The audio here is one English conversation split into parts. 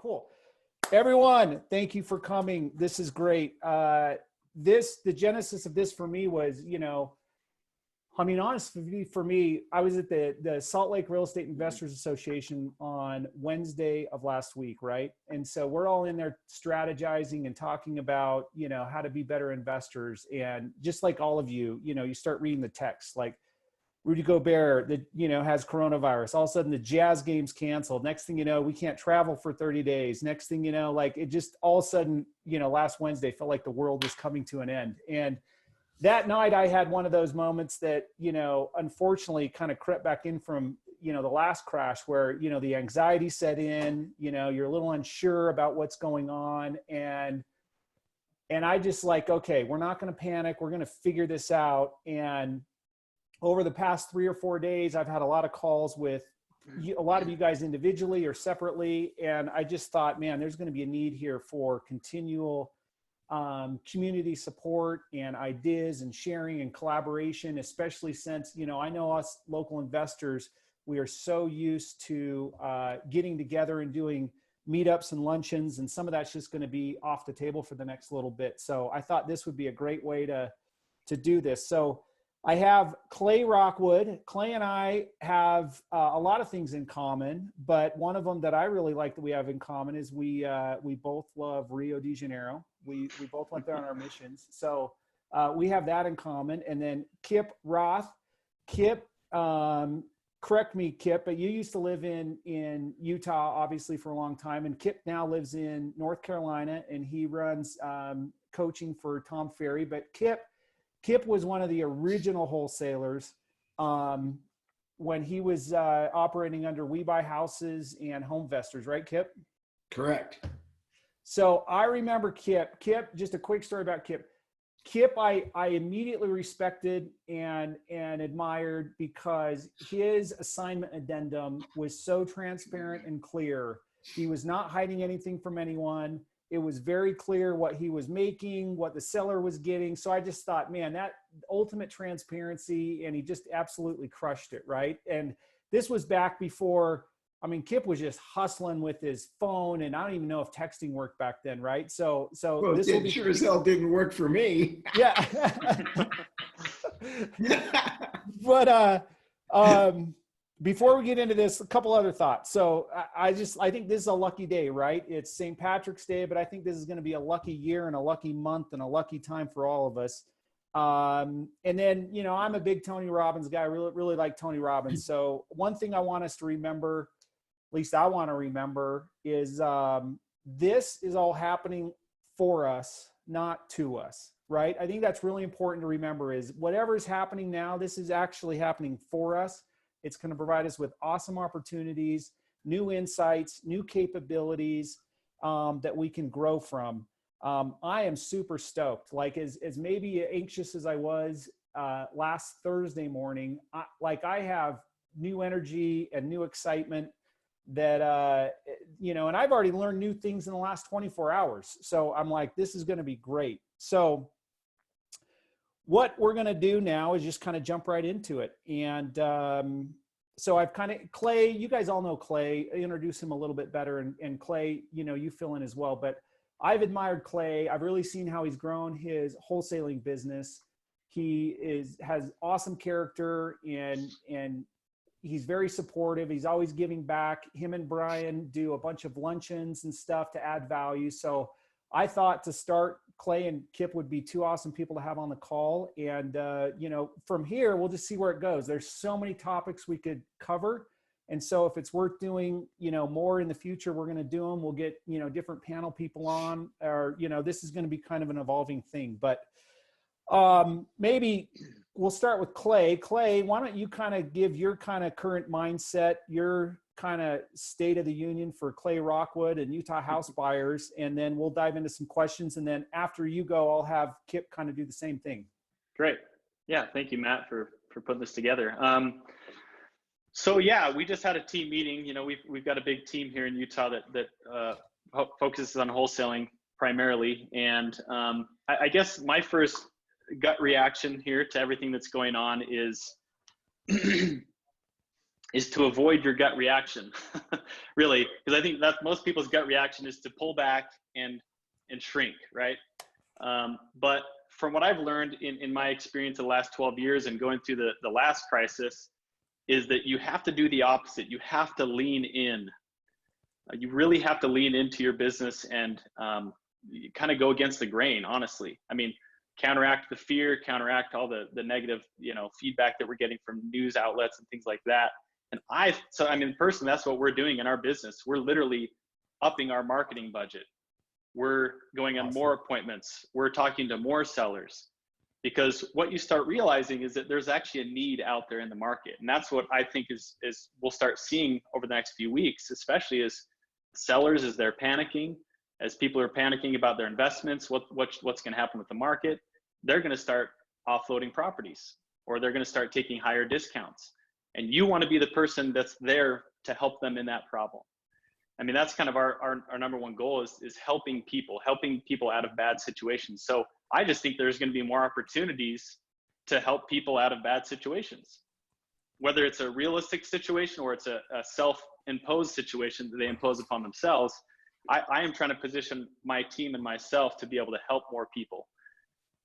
Cool. Everyone, thank you for coming. This is great. The genesis of this for me was, honestly, for me, I was at the Salt Lake Real Estate Investors Association on Wednesday of last week, right? And so we're all in there strategizing and talking about, how to be better investors. And just like all of you, you start reading the text, like Rudy Gobert that, has coronavirus. All of a sudden the Jazz game's canceled. Next thing you know, we can't travel for 30 days. Next thing you know, like it just all of a sudden, last Wednesday felt like the world was coming to an end. And that night I had one of those moments that, unfortunately kind of crept back in from, the last crash where, the anxiety set in, you're a little unsure about what's going on. And I just like, okay, we're not going to panic. We're going to figure this out. And over the past 3 or 4 days, I've had a lot of calls with a lot of you guys individually or separately. And I just thought, man, there's going to be a need here for continual community support and ideas and sharing and collaboration, especially since, I know us local investors, we are so used to getting together and doing meetups and luncheons. And some of that's just going to be off the table for the next little bit. So I thought this would be a great way to do this. So I have Clay Rockwood. Clay and I have a lot of things in common, but one of them that I really like that we have in common is we both love Rio de Janeiro. We both went there on our missions. So we have that in common. And then Kip Roth. Kip, correct me, Kip, but you used to live in Utah, obviously, for a long time. And Kip now lives in North Carolina, and he runs coaching for Tom Ferry. But Kip was one of the original wholesalers when he was operating under We Buy Houses and Homevestors, right, Kip? Correct. So I remember Kip. Kip, just a quick story about Kip. Kip, I immediately respected and admired because his assignment addendum was so transparent and clear. He was not hiding anything from anyone. It was very clear what he was making, what the seller was getting. So I just thought, man, that ultimate transparency, and he just absolutely crushed it, right? And this was back before, Kip was just hustling with his phone, and I don't even know if texting worked back then, right? So well, this it sure as hell didn't work for me. Yeah. But before we get into this, a couple other thoughts. So I think this is a lucky day, right? It's St. Patrick's Day, but I think this is going to be a lucky year and a lucky month and a lucky time for all of us. And then, I'm a big Tony Robbins guy. I really like Tony Robbins. So one thing I want us to remember, at least I want to remember, is this is all happening for us, not to us, right? I think that's really important to remember is whatever is happening now, this is actually happening for us. It's going to provide us with awesome opportunities, new insights, new capabilities that we can grow from. I am super stoked. Like as maybe anxious as I was last Thursday morning, I have new energy and new excitement that, and I've already learned new things in the last 24 hours. So I'm like, this is going to be great. So what we're going to do now is just kind of jump right into it. And so I've Clay, you guys all know Clay, introduce him a little bit better. And Clay, you fill in as well. But I've admired Clay. I've really seen how he's grown his wholesaling business. He has awesome character and he's very supportive. He's always giving back. Him and Brian do a bunch of luncheons and stuff to add value. So I thought to start, Clay and Kip would be two awesome people to have on the call. And, from here, we'll just see where it goes. There's so many topics we could cover. And so if it's worth doing, more in the future, we're going to do them. We'll get, different panel people on, or, this is going to be kind of an evolving thing. But maybe we'll start with Clay. Clay, why don't you kind of give your kind of current mindset, your kind of state of the union for Clay Rockwood and Utah house buyers, and then we'll dive into some questions. And then after you go, I'll have Kip kind of do the same thing. Great. Yeah. Thank you, Matt, for putting this together. So yeah, we just had a team meeting. We've got a big team here in Utah that focuses on wholesaling primarily. And I guess my first gut reaction here to everything that's going on is is to avoid your gut reaction, really, because I think that most people's gut reaction is to pull back and shrink, right? But from what I've learned in my experience the last 12 years and going through the last crisis, is that you have to do the opposite. You have to lean in. You really have to lean into your business and you kind of go against the grain, honestly. I mean, counteract the fear, counteract all the negative, feedback that we're getting from news outlets and things like that. And personally, that's what we're doing in our business. We're literally upping our marketing budget. We're going on more appointments. We're talking to more sellers, because what you start realizing is that there's actually a need out there in the market. And that's what I think is we'll start seeing over the next few weeks, especially as sellers, as they're panicking, as people are panicking about their investments, what's going to happen with the market. They're going to start offloading properties, or they're going to start taking higher discounts. And you want to be the person that's there to help them in that problem. I mean, that's kind of our number one goal is helping people out of bad situations. So I just think there's going to be more opportunities to help people out of bad situations, whether it's a realistic situation or it's a self-imposed situation that they impose upon themselves. I am trying to position my team and myself to be able to help more people.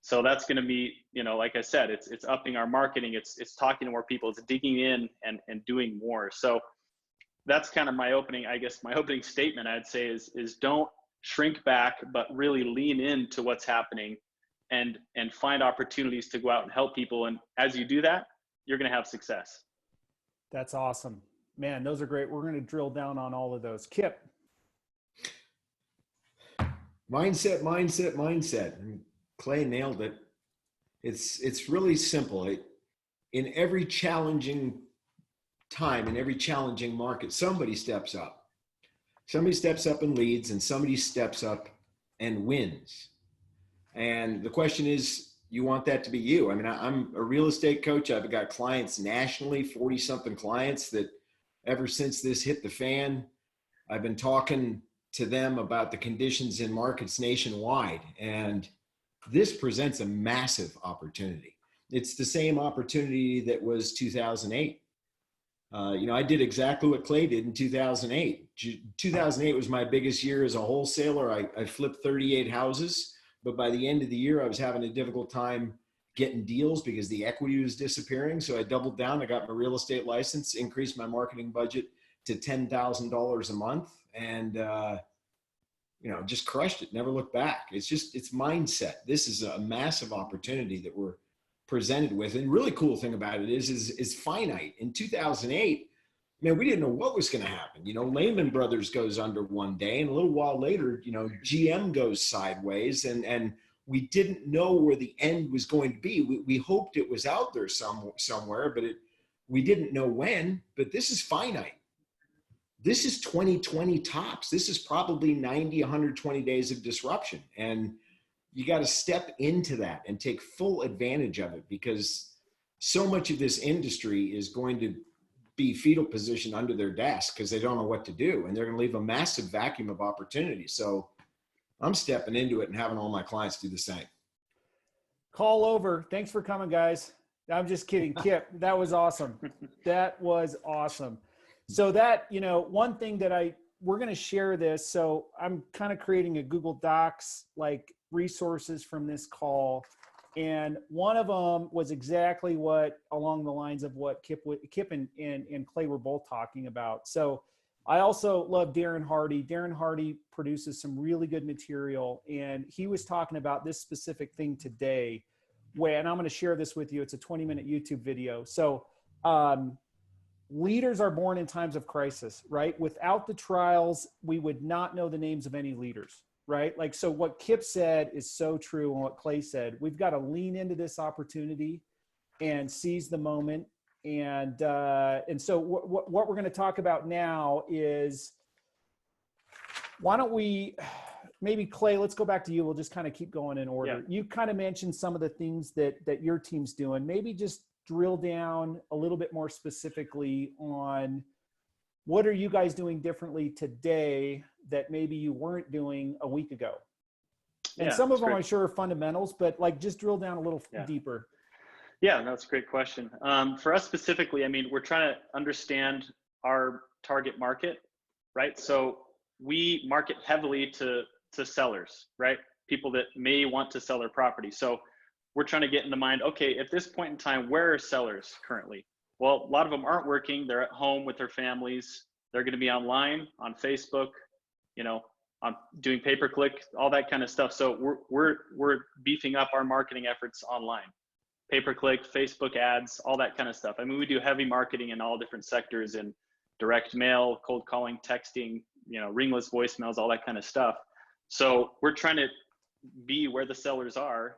So that's going to be, like I said, it's upping our marketing. It's talking to more people. It's digging in and doing more. So that's kind of my opening statement, I'd say is don't shrink back, but really lean into what's happening and find opportunities to go out and help people. And as you do that, you're going to have success. That's awesome, man. Those are great. We're going to drill down on all of those. Kip. Mindset. And Clay nailed it. It's really simple. In every challenging time, in every challenging market, somebody steps up. Somebody steps up and leads, and somebody steps up and wins. And the question is, you want that to be you. I mean, I'm a real estate coach. I've got clients nationally, 40-something clients that ever since this hit the fan, I've been talking to them about the conditions in markets nationwide. And this presents a massive opportunity. It's the same opportunity that was 2008. I did exactly what Clay did in 2008. 2008 was my biggest year as a wholesaler. I flipped 38 houses, but by the end of the year, I was having a difficult time getting deals because the equity was disappearing. So I doubled down. I got my real estate license, increased my marketing budget to $10,000 a month, and just crushed it. Never looked back. It's mindset. This is a massive opportunity that we're presented with. And really cool thing about it is finite. In 2008, man, we didn't know what was going to happen. Lehman Brothers goes under one day, and a little while later, GM goes sideways, and we didn't know where the end was going to be. We hoped it was out there somewhere, but we didn't know when. But this is finite. This is 2020 tops. This is probably 90, 120 days of disruption. And you got to step into that and take full advantage of it, because so much of this industry is going to be fetal position under their desk because they don't know what to do. And they're going to leave a massive vacuum of opportunity. So I'm stepping into it and having all my clients do the same. Call over. Thanks for coming, guys. I'm just kidding. Kip, that was awesome. That was awesome. So that, one thing that we're going to share this. So I'm kind of creating a Google Docs, like resources from this call. And one of them was exactly along the lines of what Kip and Clay were both talking about. So I also love Darren Hardy. Darren Hardy produces some really good material, and he was talking about this specific thing today. And I'm going to share this with you. It's a 20-minute YouTube video. So, leaders are born in times of crisis, right? Without the trials, we would not know the names of any leaders, right? So what Kip said is so true, and what Clay said. We've got to lean into this opportunity and seize the moment. And so what we're going to talk about now is, why don't we, maybe Clay, let's go back to you. We'll just kind of keep going in order. Yeah. You kind of mentioned some of the things that your team's doing. Maybe just drill down a little bit more specifically on what are you guys doing differently today that maybe you weren't doing a week ago. And some of them I'm sure are fundamentals, but just drill down a little deeper. Yeah, that's a great question. For us specifically, I mean, we're trying to understand our target market, right? So we market heavily to sellers, right? People that may want to sell their property. So we're trying to get in the mind, okay, at this point in time, where are sellers currently? Well, a lot of them aren't working. They're at home with their families. They're going to be online, on Facebook, you know, on doing pay-per-click, all that kind of stuff. So we're beefing up our marketing efforts online. Pay-per-click, Facebook ads, all that kind of stuff. I mean, we do heavy marketing in all different sectors, in direct mail, cold calling, texting, you know, ringless voicemails, all that kind of stuff. So we're trying to be where the sellers are.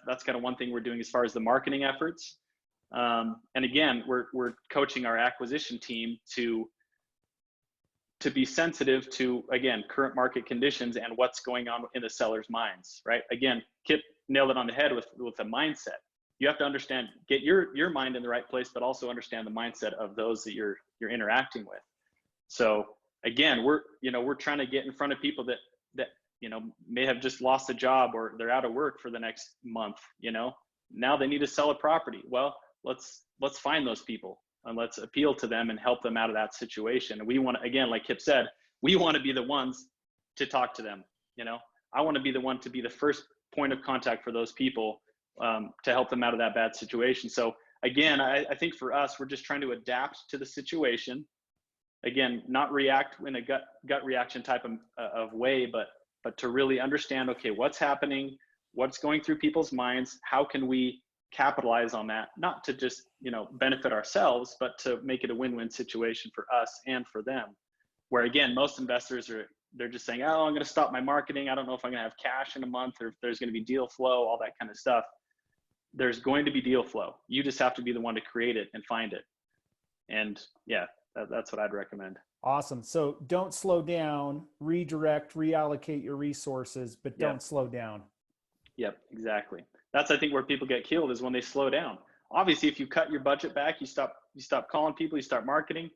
That's kind of one thing we're doing as far as the marketing efforts. And again, we're coaching our acquisition team to be sensitive to, again, current market conditions and what's going on in the seller's minds, right? Again, Kip nailed it on the head with the mindset. You have to understand, get your mind in the right place, but also understand the mindset of those that you're interacting with. So again, we're trying to get in front of people that you know, may have just lost a job, or they're out of work for the next month, you know, now they need to sell a property. Well, let's find those people and let's appeal to them and help them out of that situation. And we want to, again, like Kip said, we want to be the ones to talk to them. You know, I want to be the one to be the first point of contact for those people, to help them out of that bad situation. So again, I think for us, we're just trying to adapt to the situation. Again, not react in a gut reaction type of way, but to really understand, okay, what's happening, what's going through people's minds, how can we capitalize on that, not to just, you know, benefit ourselves, but to make it a win-win situation for us and for them. Where again, most investors they're just saying, oh, I'm going to stop my marketing. I don't know if I'm going to have cash in a month, or if there's going to be deal flow, all that kind of stuff. There's going to be deal flow. You just have to be the one to create it and find it. And yeah, that's what I'd recommend. Awesome. So don't slow down, redirect, reallocate your resources, but don't slow down. Yep, exactly. That's, I think, where people get killed, is when they slow down. Obviously, if you cut your budget back, you stop calling people, you start marketing,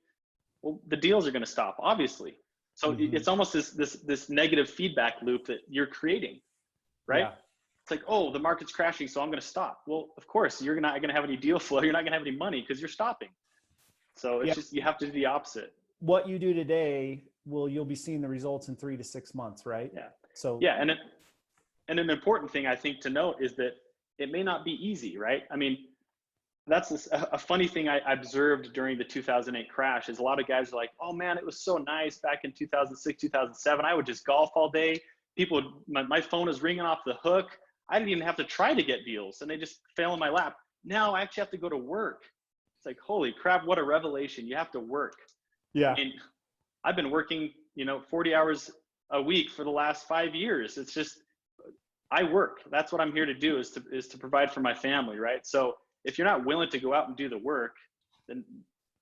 well, the deals are going to stop, obviously. So it's almost this negative feedback loop that you're creating, right? Yeah. It's like, oh, the market's crashing, so I'm going to stop. Well, of course, you're not going to have any deal flow. You're not going to have any money because you're stopping. So it's just, you have to do the opposite. What you do today, you'll be seeing the results in 3 to 6 months, right? Yeah. So yeah, and an important thing I think to note is that it may not be easy, right? I mean, that's a funny thing I observed during the 2008 crash, is a lot of guys are like, oh man, it was so nice back in 2006, 2007. I would just golf all day. My phone is ringing off the hook. I didn't even have to try to get deals, and they just fell in my lap. Now I actually have to go to work. It's like, holy crap, what a revelation. You have to work. Yeah. I mean, I've been working, 40 hours a week for the last 5 years. It's just, I work. That's what I'm here to do, is to provide for my family, right? So if you're not willing to go out and do the work, then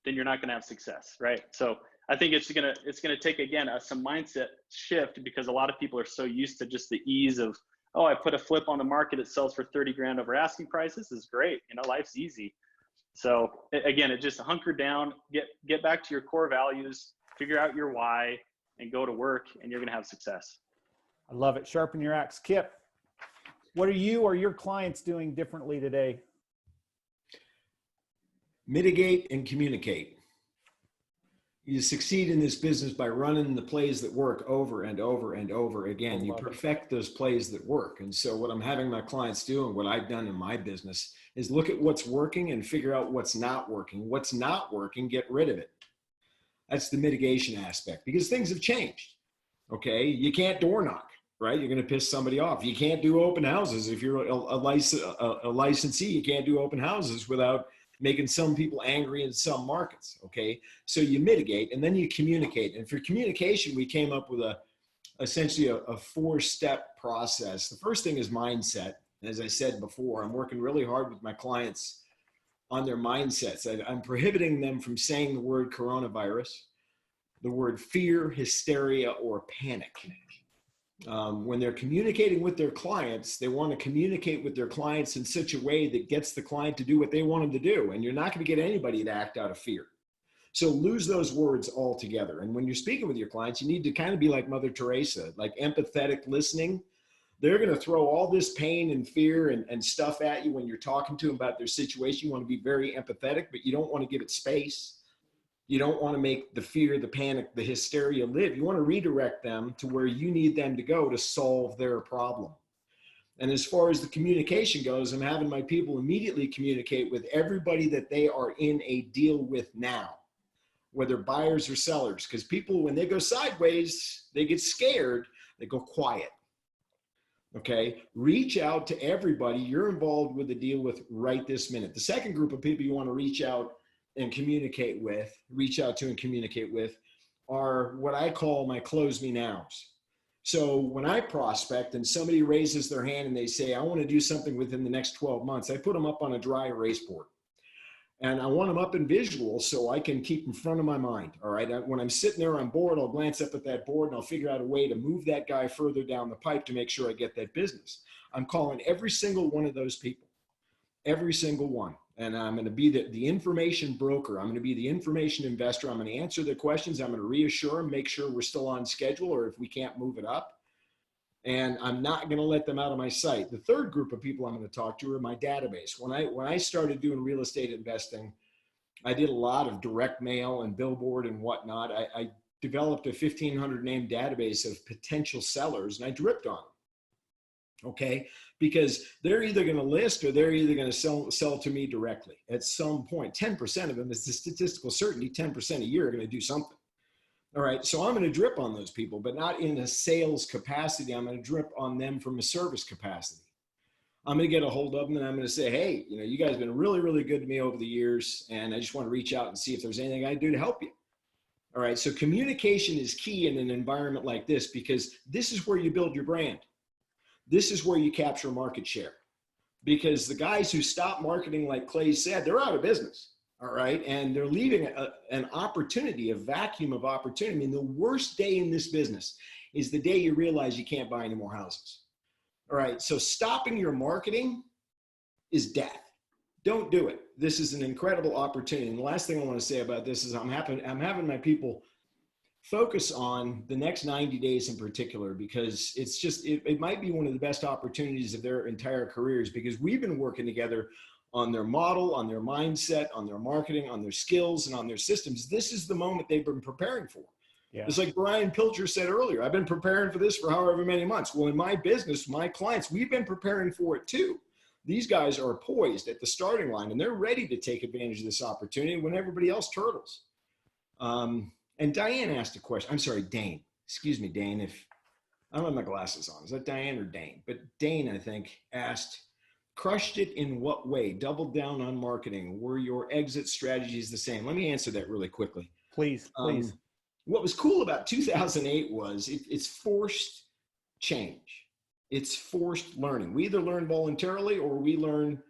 you're not going to have success, right? So I think it's gonna take, again, some mindset shift, because a lot of people are so used to just the ease of, oh, I put a flip on the market, it sells for 30 grand over asking price. This is great. Life's easy. So again, it just hunker down, get back to your core values, figure out your why, and go to work, and you're going to have success. I love it. Sharpen your axe. Kip, what are you or your clients doing differently today? Mitigate and communicate. You succeed in this business by running the plays that work over and over and over again. You perfect those plays that work. And so what I'm having my clients do, and what I've done in my business, is look at what's working and figure out what's not working. What's not working, get rid of it. That's the mitigation aspect, because things have changed. Okay, you can't door knock, right? You're going to piss somebody off. You can't do open houses. If you're a licensee, you can't do open houses without making some people angry in some markets. Okay, so you mitigate, and then you communicate. And for communication, we came up with essentially a 4-step process. The first thing is mindset. As I said before, I'm working really hard with my clients on their mindsets. I'm prohibiting them from saying the word coronavirus, the word fear, hysteria, or panic. When they're communicating with their clients, they want to communicate with their clients in such a way that gets the client to do what they want them to do. And you're not going to get anybody to act out of fear. So lose those words altogether. And when you're speaking with your clients, you need to kind of be like Mother Teresa, like empathetic listening, They're going to throw all this pain and fear and stuff at you when you're talking to them about their situation. You want to be very empathetic, but you don't want to give it space. You don't want to make the fear, the panic, the hysteria live. You want to redirect them to where you need them to go to solve their problem. And as far as the communication goes, I'm having my people immediately communicate with everybody that they are in a deal with now, whether buyers or sellers, because people, when they go sideways, they get scared, they go quiet. Okay, reach out to everybody you're involved with the deal with right this minute. The second group of people you want to reach out and communicate with, are what I call my close me nows. So when I prospect and somebody raises their hand and they say, I want to do something within the next 12 months, I put them up on a dry erase board. And I want them up in visual so I can keep in front of my mind. All right. When I'm sitting there on board, I'll glance up at that board and I'll figure out a way to move that guy further down the pipe to make sure I get that business. I'm calling every single one of those people, every single one. And I'm going to be the information broker. I'm going to be the information investor. I'm going to answer their questions. I'm going to reassure them, make sure we're still on schedule, or if we can't move it up. And I'm not going to let them out of my sight. The third group of people I'm going to talk to are my database. When I started doing real estate investing, I did a lot of direct mail and billboard and whatnot. I developed a 1,500 name database of potential sellers, and I dripped on them. Okay, because they're either going to list or they're either going to sell to me directly at some point. 10% of them, is the statistical certainty, 10% a year are going to do something. All right, so I'm going to drip on those people, but not in a sales capacity. I'm going to drip on them from a service capacity. I'm going to get a hold of them and I'm going to say, hey, you guys have been really, really good to me over the years, and I just want to reach out and see if there's anything I can do to help you. All right, so communication is key in an environment like this, because this is where you build your brand. This is where you capture market share, because the guys who stop marketing, like Clay said, they're out of business. All right. And they're leaving an opportunity, a vacuum of opportunity. I mean, the worst day in this business is the day you realize you can't buy any more houses. All right. So stopping your marketing is death. Don't do it. This is an incredible opportunity. And the last thing I want to say about this is I'm having my people focus on the next 90 days in particular, because it's just, it might be one of the best opportunities of their entire careers, because we've been working together on their model, on their mindset, on their marketing, on their skills, and on their systems. This is the moment they've been preparing for. Yeah. It's like Brian Pilcher said earlier, I've been preparing for this for however many months. Well, in my business, my clients, we've been preparing for it too. These guys are poised at the starting line and they're ready to take advantage of this opportunity when everybody else turtles. And Diane asked a question. I'm sorry, Dane. Excuse me, Dane. If I don't have my glasses on. Is that Diane or Dane? But Dane, I think, asked, crushed it in what way? Doubled down on marketing. Were your exit strategies the same? Let me answer that really quickly. Please. What was cool about 2008 was it's forced change. It's forced learning. We either learn voluntarily or we learn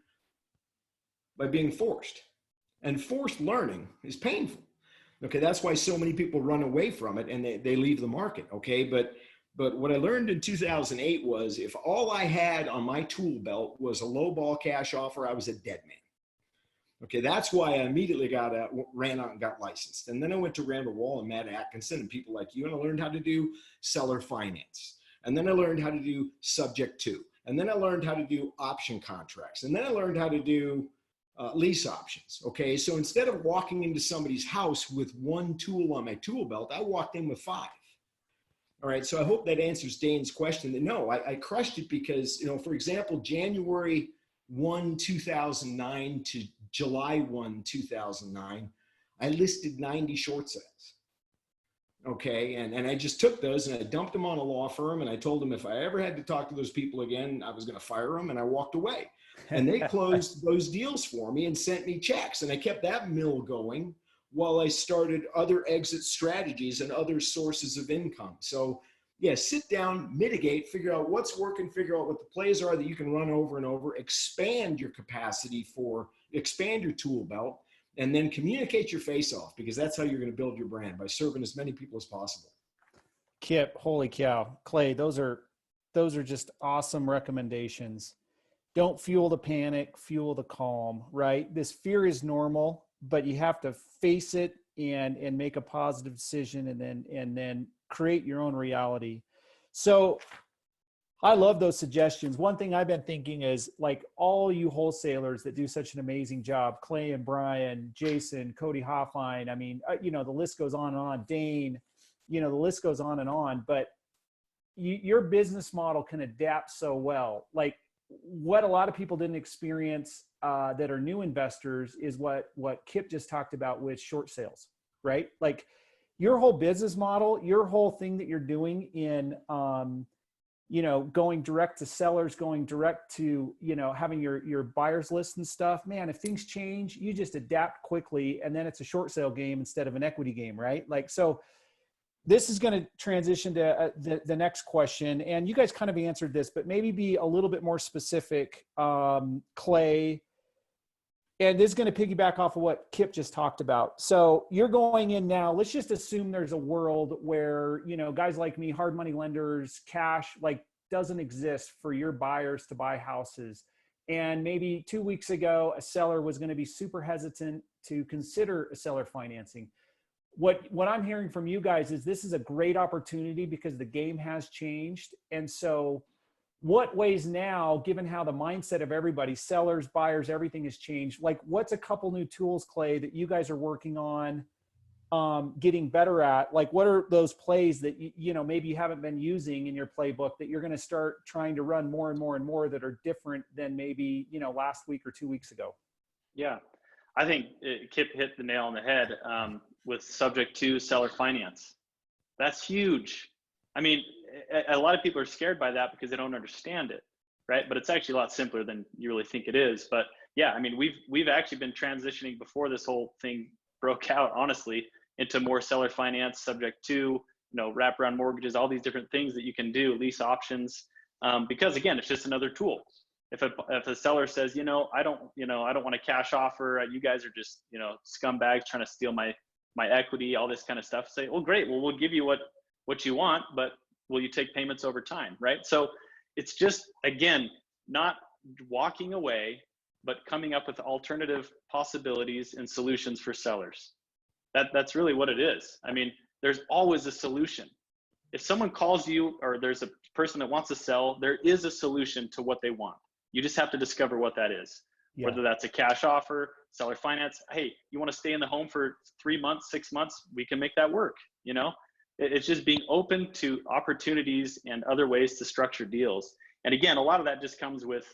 by being forced. And forced learning is painful. Okay, that's why so many people run away from it and they leave the market. Okay, but what I learned in 2008 was if all I had on my tool belt was a low ball cash offer, I was a dead man. Okay, that's why I immediately ran out and got licensed. And then I went to Randall Wall and Matt Atkinson and people like you, and I learned how to do seller finance. And then I learned how to do subject to. And then I learned how to do option contracts. And then I learned how to do lease options. Okay, so instead of walking into somebody's house with one tool on my tool belt, I walked in with 5. All right, so I hope that answers Dane's question. No, I crushed it because, for example, January 1, 2009 to July 1, 2009, I listed 90 short sales. Okay, and I just took those and I dumped them on a law firm and I told them if I ever had to talk to those people again, I was going to fire them, and I walked away. And they closed those deals for me and sent me checks, and I kept that mill going while I started other exit strategies and other sources of income. So yeah, sit down, mitigate, figure out what's working, figure out what the plays are that you can run over and over, expand your capacity expand your tool belt, and then communicate your face off, because that's how you're going to build your brand, by serving as many people as possible. Kip, holy cow. Clay, those are just awesome recommendations. Don't fuel the panic, fuel the calm, right? This fear is normal, but you have to face it and make a positive decision and then create your own reality. So I love those suggestions. One thing I've been thinking is like all you wholesalers that do such an amazing job, Clay and Brian, Jason, Cody Hoffline. I mean, the list goes on and on. Dane, the list goes on and on. But your business model can adapt so well. Like what a lot of people didn't experience that are new investors is what Kip just talked about with short sales, right? Like your whole business model, your whole thing that you're doing in going direct to sellers, going direct to, having your buyers list and stuff, man, if things change, you just adapt quickly and then it's a short sale game instead of an equity game, right? Like, so this is going to transition to the next question. And you guys kind of answered this, but maybe be a little bit more specific, Clay. And this is going to piggyback off of what Kip just talked about. So you're going in now, let's just assume there's a world where, guys like me, hard money lenders, cash, like doesn't exist for your buyers to buy houses. And maybe 2 weeks ago, a seller was going to be super hesitant to consider a seller financing. What I'm hearing from you guys is this is a great opportunity because the game has changed. And so what ways now, given how the mindset of everybody, sellers, buyers, everything has changed, like what's a couple new tools, Clay, that you guys are working on getting better at? Like what are those plays that, maybe you haven't been using in your playbook that you're going to start trying to run more and more and more that are different than maybe, last week or 2 weeks ago? Yeah, I think Kip hit the nail on the head with subject to seller finance. That's huge. I mean, a lot of people are scared by that because they don't understand it, right? But it's actually a lot simpler than you really think it is. But yeah, I mean, we've actually been transitioning before this whole thing broke out, honestly, into more seller finance, subject to, wraparound mortgages, all these different things that you can do, lease options, because again, it's just another tool. If a seller says, I don't want a cash offer, you guys are just, scumbags trying to steal my equity, all this kind of stuff, say, well, great, well, we'll give you what you want, but will you take payments over time, right? So it's just, again, not walking away, but coming up with alternative possibilities and solutions for sellers. That's really what it is. I mean, there's always a solution. If someone calls you or there's a person that wants to sell, there is a solution to what they want. You just have to discover what that is. Yeah. Whether that's a cash offer, seller finance. Hey, you want to stay in the home for 3 months, 6 months? We can make that work. It's just being open to opportunities and other ways to structure deals. And again, a lot of that just comes with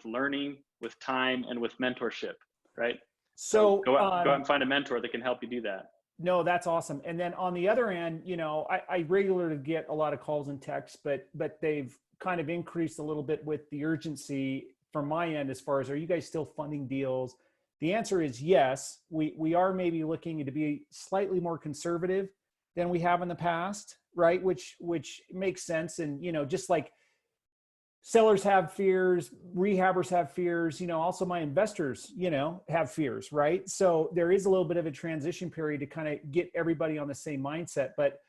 learning, with time, and with mentorship, right? So go out and find a mentor that can help you do that. No, that's awesome. And then on the other end, I regularly get a lot of calls and texts, but they've kind of increased a little bit with the urgency from my end as far as, are you guys still funding deals? The answer is yes. We are maybe looking to be slightly more conservative than we have in the past, right? Which makes sense. And, just like sellers have fears, rehabbers have fears, also my investors, have fears, right? So there is a little bit of a transition period to kind of get everybody on the same mindset. But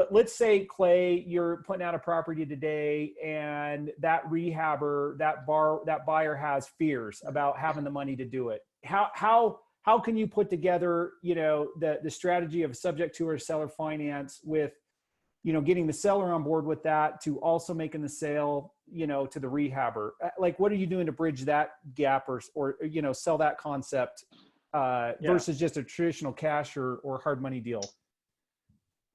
let's say, Clay, you're putting out a property today and that rehabber, that buyer has fears about having the money to do it. How can you put together, the strategy of subject to or seller finance with, getting the seller on board with that to also making the sale, to the rehabber? Like, what are you doing to bridge that gap or sell that concept versus just a traditional cash or hard money deal?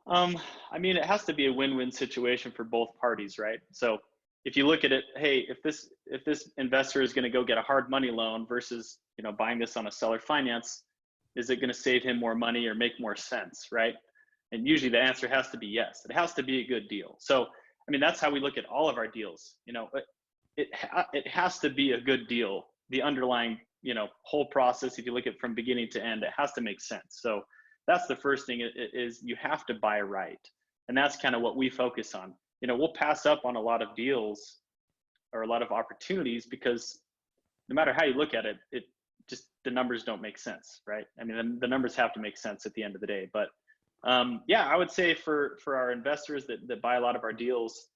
I mean, it has to be a win-win situation for both parties, right? So if you look at it, hey, if this investor is going to go get a hard money loan versus, buying this on a seller finance, is it going to save him more money or make more sense, right? And usually the answer has to be yes. It has to be a good deal. So, I mean, that's how we look at all of our deals. It has to be a good deal. The underlying, whole process, if you look at it from beginning to end, it has to make sense. So that's the first thing is you have to buy right. And that's kind of what we focus on. We'll pass up on a lot of deals or a lot of opportunities because no matter how you look at it, the numbers don't make sense, right? I mean, the numbers have to make sense at the end of the day. But I would say for our investors that buy a lot of our deals,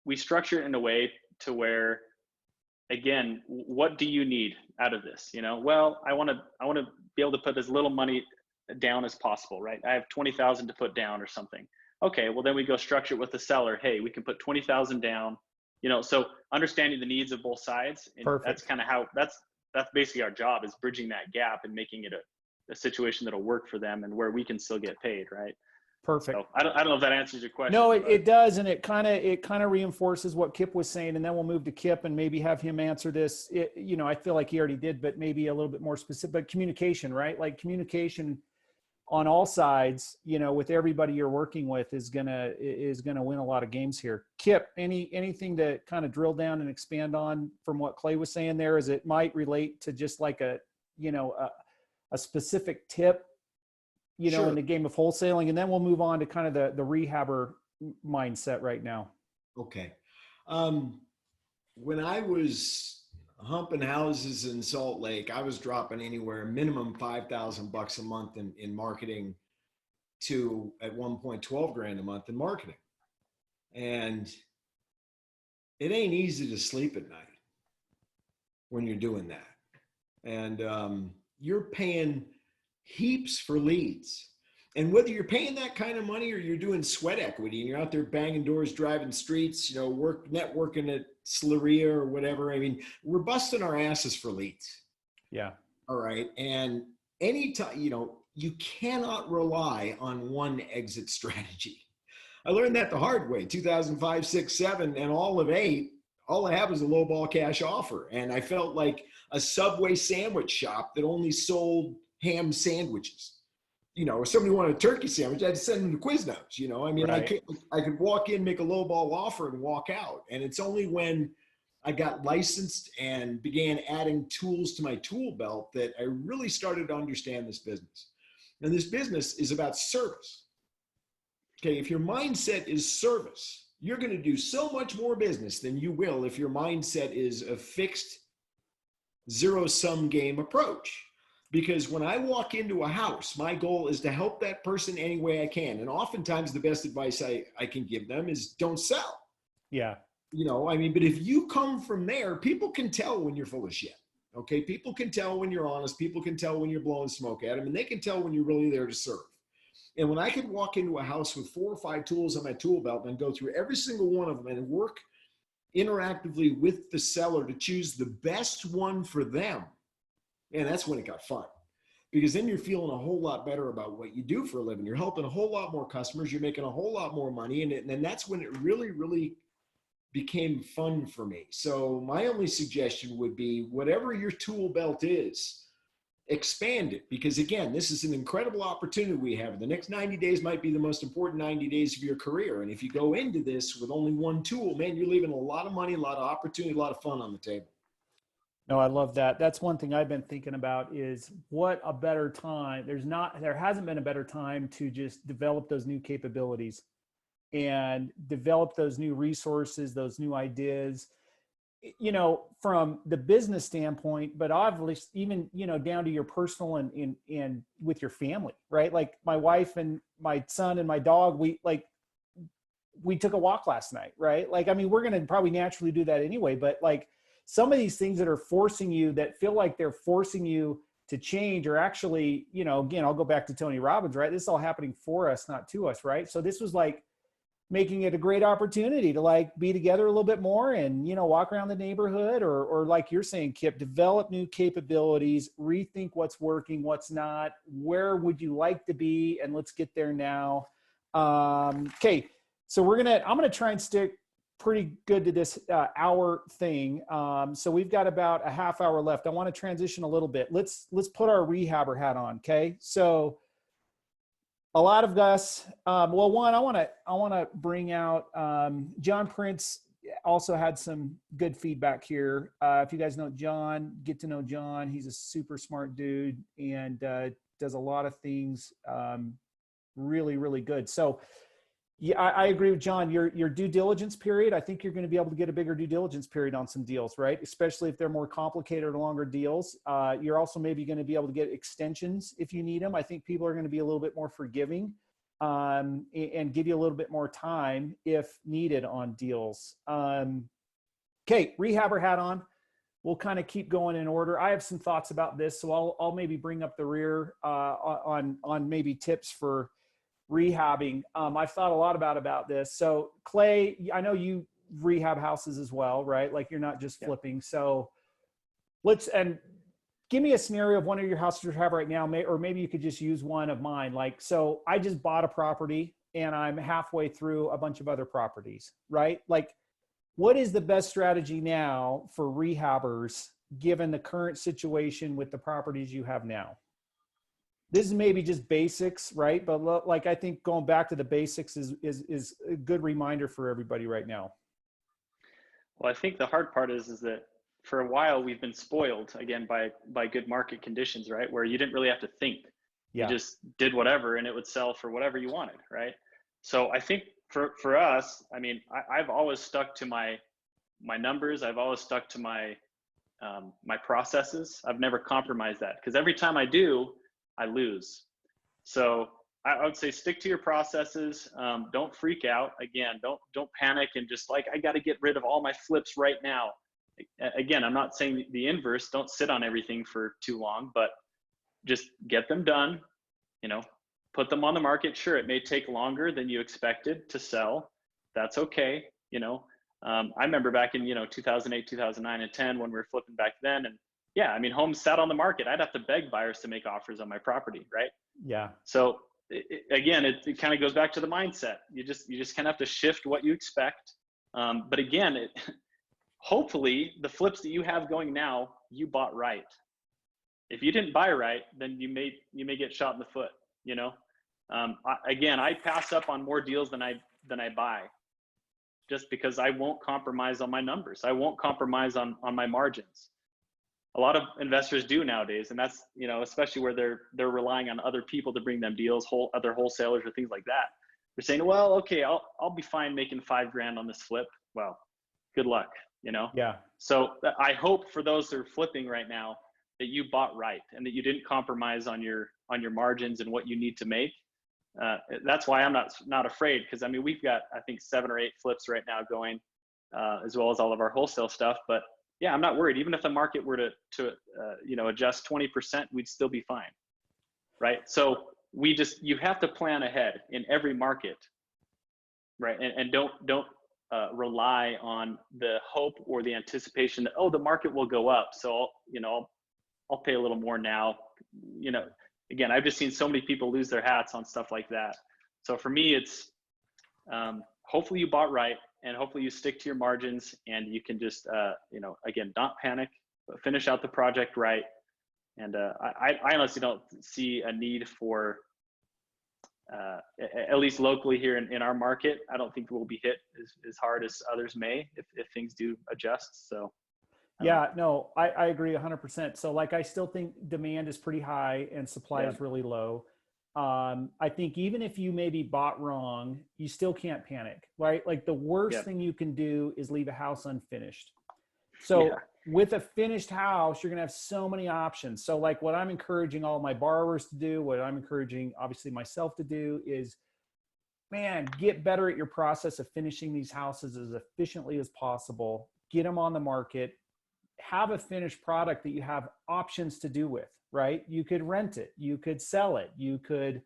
we structure it in a way to where, again, what do you need out of this? Well, I want to be able to put as little money down as possible, right? I have 20,000 to put down or something. Okay, well then we go structure it with the seller. Hey, we can put 20,000 down. So understanding the needs of both sides, and Perfect. that's kind of how that's basically our job, is bridging that gap and making it a situation that'll work for them and where we can still get paid, right? Perfect. So I don't know if that answers your question. No, it does, and it kind of reinforces what Kip was saying, and then we'll move to Kip and maybe have him answer this. I feel like he already did, but maybe a little bit more specific. But communication, right? Like communication on all sides, with everybody you're working with is gonna win a lot of games here. Kip, anything to kind of drill down and expand on from what Clay was saying there, as it might relate to just like a specific tip, Sure. in the game of wholesaling, and then we'll move on to kind of the rehabber mindset right now. Okay. When I was humping houses in Salt Lake, I was dropping anywhere minimum $5,000 a month in marketing to, at one point, 12 grand a month in marketing. And it ain't easy to sleep at night when you're doing that. And you're paying heaps for leads. And whether you're paying that kind of money or you're doing sweat equity and you're out there banging doors, driving streets, networking at Slaria or whatever. I mean, we're busting our asses for leads. Yeah. All right. And anytime, you cannot rely on one exit strategy. I learned that the hard way. 2005, 6, 7, and all of 8, all I have is a low ball cash offer. And I felt like a Subway sandwich shop that only sold ham sandwiches. If somebody wanted a turkey sandwich, I had to send them to Quiznos. Right. I could walk in, make a low ball offer, and walk out. And it's only when I got licensed and began adding tools to my tool belt that I really started to understand this business. And this business is about service. Okay, if your mindset is service, you're going to do so much more business than you will if your mindset is a fixed zero-sum game approach. Because when I walk into a house, my goal is to help that person any way I can. And oftentimes the best advice I can give them is don't sell. Yeah. But if you come from there, people can tell when you're full of shit. Okay. People can tell when you're honest. People can tell when you're blowing smoke at them, and they can tell when you're really there to serve. And when I could walk into a house with 4 or 5 tools on my tool belt and go through every single one of them and work interactively with the seller to choose the best one for them, and that's when it got fun, because then you're feeling a whole lot better about what you do for a living. You're helping a whole lot more customers. You're making a whole lot more money. And that's when it really, really became fun for me. So my only suggestion would be, whatever your tool belt is, expand it. Because again, this is an incredible opportunity we have. The next 90 days might be the most important 90 days of your career. And if you go into this with only one tool, man, you're leaving a lot of money, a lot of opportunity, a lot of fun on the table. No, I love that. That's one thing I've been thinking about, is what a better time. There hasn't been a better time to just develop those new capabilities and develop those new resources, those new ideas, from the business standpoint, but obviously even, down to your personal and with your family, right? Like my wife and my son and my dog, we took a walk last night, right? Like, we're going to probably naturally do that anyway, but like, some of these things that are forcing you, that feel like they're forcing you to change, are actually, again, I'll go back to Tony Robbins, right? This is all happening for us, not to us, right? So this was like making it a great opportunity to like be together a little bit more and, walk around the neighborhood, or like you're saying, Kip, develop new capabilities, rethink what's working, what's not, where would you like to be, and let's get there now. Okay. So I'm going to try and stick pretty good to this hour thing. So we've got about a half hour left. I want to transition a little bit. Let's put our rehabber hat on. Okay. So a lot of us, I want to bring out, John Prince also had some good feedback here. If you guys know John, get to know John. He's a super smart dude and does a lot of things really, really good. So yeah, I agree with John. Your due diligence period, I think you're going to be able to get a bigger due diligence period on some deals, right? Especially if they're more complicated or longer deals. You're also maybe going to be able to get extensions if you need them. I think people are going to be a little bit more forgiving and give you a little bit more time if needed on deals. Okay, rehabber hat on. We'll kind of keep going in order. I have some thoughts about this, so I'll maybe bring up the rear on maybe tips for rehabbing. I've thought a lot about this. So Clay, I know you rehab houses as well, right? Like you're not just Yeah. flipping. So and give me a scenario of one of your houses you have right now, or maybe you could just use one of mine. Like, so I just bought a property and I'm halfway through a bunch of other properties, right? Like, what is the best strategy now for rehabbers given the current situation with the properties you have now? This is maybe just basics, right? But like, I think going back to the basics is a good reminder for everybody right now. Well, I think the hard part is that for a while we've been spoiled again by good market conditions, right? Where you didn't really have to think. Yeah. You just did whatever and it would sell for whatever you wanted, right? So I think for us, I mean, I've always stuck to my numbers. I've always stuck to my my processes. I've never compromised that, because every time I do, I lose. So I would say stick to your processes. Don't freak out. Again, don't panic and just like, I got to get rid of all my flips right now. Again, I'm not saying the inverse. Don't sit on everything for too long, but just get them done. You know, put them on the market. Sure, it may take longer than you expected to sell. That's okay. You know, I remember back in 2008, 2009, and 10 when we were flipping back then, and yeah, I mean, homes sat on the market. I'd have to beg buyers to make offers on my property, right? Yeah. So again, it kind of goes back to the mindset. You just kind of have to shift what you expect. But again, hopefully the flips that you have going now, you bought right. If you didn't buy right, then you may get shot in the foot. You know, I pass up on more deals than I buy, just because I won't compromise on my numbers. I won't compromise on my margins. A lot of investors do nowadays, and that's, especially where they're relying on other people to bring them deals, other wholesalers or things like that. They're saying, well, okay, I'll be fine making $5,000 on this flip. Well, good luck, Yeah. So I hope for those that are flipping right now that you bought right and that you didn't compromise on your margins and what you need to make. That's why I'm not afraid, because I mean, we've got, I think, 7 or 8 flips right now going, as well as all of our wholesale stuff. But yeah, I'm not worried. Even if the market were to adjust 20%, we'd still be fine, right? So you have to plan ahead in every market, right? And don't rely on the hope or the anticipation that, oh, the market will go up, so I'll pay a little more now. Again, I've just seen so many people lose their hats on stuff like that. So for me, it's hopefully you bought right, and hopefully you stick to your margins, and you can just, again, not panic, but finish out the project right. And I honestly don't see a need for, at least locally here in our market, I don't think we'll be hit as hard as others may if things do adjust. So. Yeah, no, I agree 100%. So like, I still think demand is pretty high and supply is really low. I think even if you maybe bought wrong, you still can't panic, right? Like the worst thing you can do is leave a house unfinished. So with a finished house, you're going to have so many options. So like what I'm encouraging all my borrowers to do, what I'm encouraging obviously myself to do is, man, get better at your process of finishing these houses as efficiently as possible. Get them on the market. Have a finished product that you have options to do with, right? You could rent it, you could sell it, you could,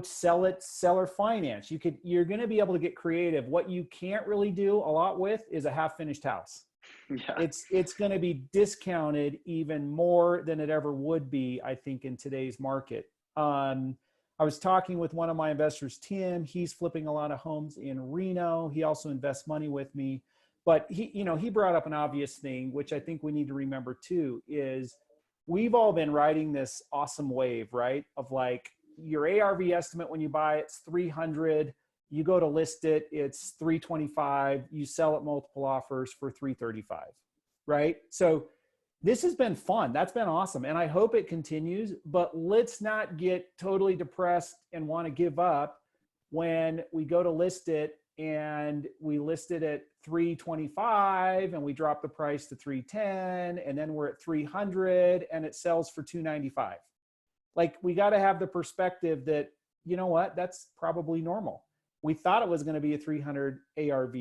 sell it, seller finance. You're going to be able to get creative. What you can't really do a lot with is a half finished house. Yeah. It's going to be discounted even more than it ever would be, I think, in today's market. I was talking with one of my investors, Tim. He's flipping a lot of homes in Reno. He also invests money with me. But he brought up an obvious thing, which I think we need to remember too, is we've all been riding this awesome wave, right? Of like your ARV estimate when you buy it's 300, you go to list it, it's 325, you sell it multiple offers for 335, right? So this has been fun. That's been awesome. And I hope it continues, but let's not get totally depressed and want to give up when we go to list it and we listed at 325 and we drop the price to 310 and then we're at 300 and it sells for 295. Like, we got to have the perspective that, you know what, that's probably normal. We thought it was going to be a 300 ARV.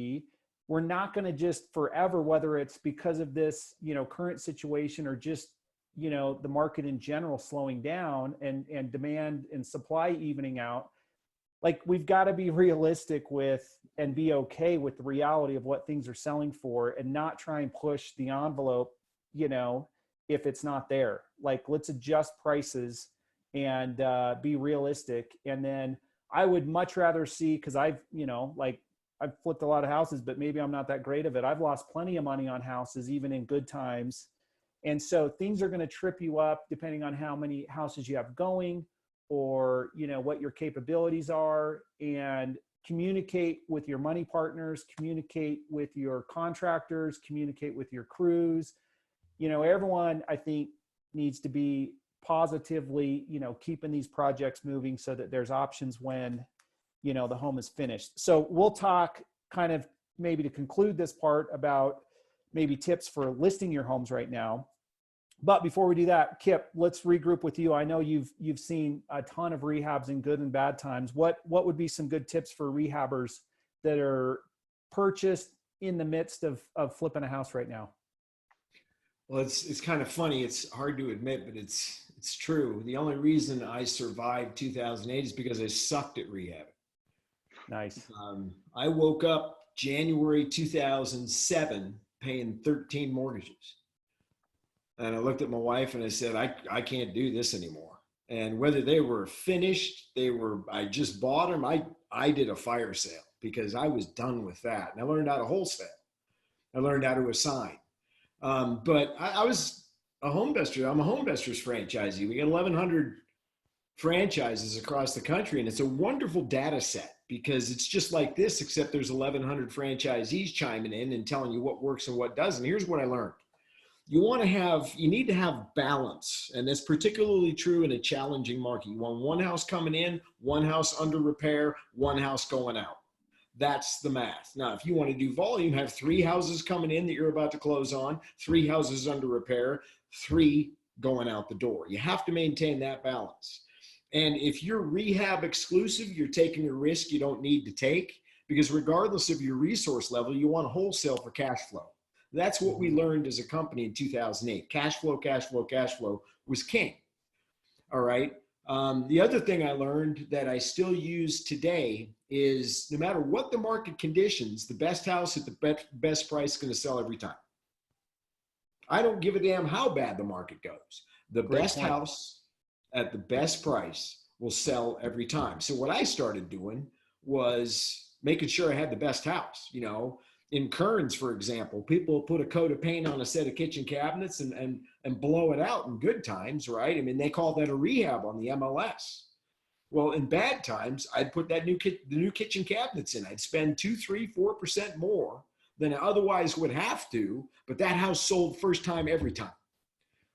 We're not going to just forever, whether it's because of this, current situation or just, the market in general slowing down and demand and supply evening out. Like, we've got to be realistic with, and be okay with the reality of what things are selling for, and not try and push the envelope, you know, if it's not there. Like, let's adjust prices and be realistic. And then I would much rather see, because I've, you know, like, I've flipped a lot of houses, but maybe I'm not that great of it. I've lost plenty of money on houses, even in good times. And so things are going to trip you up depending on how many houses you have going, or, you know, what your capabilities are. And communicate with your money partners, communicate with your contractors, communicate with your crews. You know, everyone, I think, needs to be positively, you know, keeping these projects moving so that there's options when, you know, the home is finished. So we'll talk kind of maybe to conclude this part about maybe tips for listing your homes right now. But before we do that, Kip, let's regroup with you. I know you've seen a ton of rehabs in good and bad times. What would be some good tips for rehabbers that are purchased in the midst of flipping a house right now? Well, it's kind of funny. It's hard to admit, but it's true. The only reason I survived 2008 is because I sucked at rehab. Nice. I woke up January 2007 paying 13 mortgages. And I looked at my wife and I said, I can't do this anymore. And whether they were finished, I just bought them. I did a fire sale because I was done with that. And I learned how to wholesale. I learned how to assign. But I was a home investor. I'm a home investors franchisee. We got 1,100 franchises across the country. And it's a wonderful data set because it's just like this, except there's 1,100 franchisees chiming in and telling you what works and what doesn't. Here's what I learned. You need to have balance. And that's particularly true in a challenging market. You want one house coming in, one house under repair, one house going out. That's the math. Now, if you want to do volume, have 3 houses coming in that you're about to close on, 3 houses under repair, 3 going out the door. You have to maintain that balance. And if you're rehab exclusive, you're taking a risk you don't need to take, because regardless of your resource level, you want to wholesale for cash flow. That's what we learned as a company in 2008. Cash flow, cash flow, cash flow was king. All right. The other thing I learned that I still use today is no matter what the market conditions, the best house at the best price is going to sell every time. I don't give a damn how bad the market goes. The best house at the best price will sell every time. So what I started doing was making sure I had the best house. You know, in Kearns, for example, people put a coat of paint on a set of kitchen cabinets and blow it out in good times, right? I mean, they call that a rehab on the MLS. Well, in bad times, I'd put the new kitchen cabinets in. I'd spend 2, 3, 4% more than I otherwise would have to, but that house sold first time every time.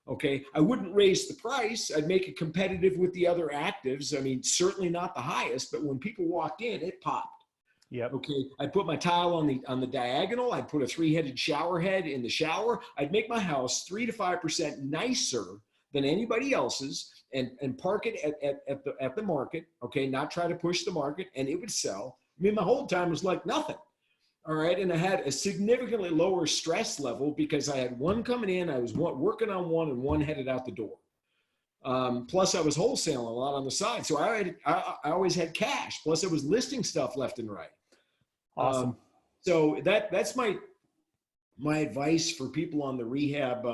Okay, I wouldn't raise the price. I'd make it competitive with the other actives. I mean, certainly not the highest, but when people walked in, it popped. Yep. Okay, I'd put my tile on the diagonal. I'd put a 3-headed shower head in the shower. I'd make my house 3 to 5% nicer than anybody else's, and park it at the market. Okay, not try to push the market, and it would sell. I mean, my hold time was like nothing. All right, and I had a significantly lower stress level because I had one coming in. I was working on one and one headed out the door. Plus, I was wholesaling a lot on the side, so I always had cash. Plus, I was listing stuff left and right. Awesome. So that's my advice for people on the rehab